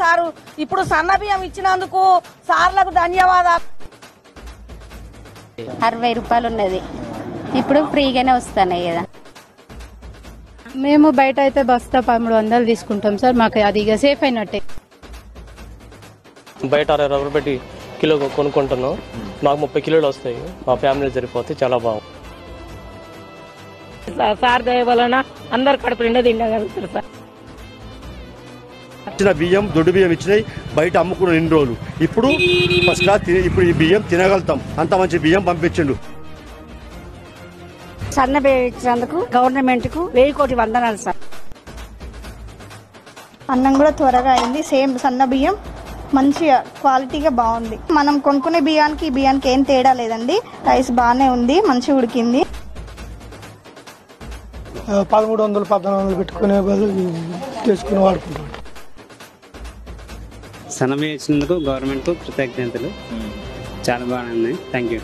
Sir. ఇప్పుడు సన్న బియ్యం ఇచ్చినందుకు సార్లకు ధన్యవాదాలు. 60 రూపాయలు ఉన్నది, ఇప్పుడు ఫ్రీగానే వస్తున్నాయి కదా. మేము బయట అయితే బస్తా 1300 తీసుకుంటాం సార్, మాకు అది ఇక సేఫ్ అయినట్టే. బయట 60 రూపాయలు పెట్టి కిలో కొనుక్కుంటున్నాం, మాకు 30 కిలోలు వస్తాయి, మా ఫ్యామిలీ సరిపోతే చాలా బాగుంది. సార్ దయ వలన అందరు కడుపు నిండా తినగలుగుతారు సార్. ఇచ్చిన బియ్యం దొడ్డు బియ్యం ఇచ్చినాయి, బయట అమ్ముకున్న 2 రోజులు, ఇప్పుడు ఫస్ట్ క్లాస్, ఇప్పుడు ఈ బియ్యం తినగలుగుతాం, అంత మంచి బియ్యం పంపించిండు. సన్న బియ్యం ఇచ్చినందుకు గవర్నమెంట్ కు 1000 కోటి వందనాలు సార్. అన్నం కూడా త్వరగా అయింది, సేమ్ సన్న బియ్యం మంచిగా క్వాలిటీగా బాగుంది. మనం కొనుక్కునే బియ్యానికి ఈ బియ్యానికి ఏం తేడా లేదండి, రైస్ బాగానే ఉంది, మంచిగా ఉడికింది. 1300 1400 పెట్టుకునే బదులు చేసుకుని వాడుకుంటాం. సన్నబియ్యం ఇచ్చినందుకు గవర్నమెంట్ కృతజ్ఞతలు, చాలా బాగున్నాయి. Thank you.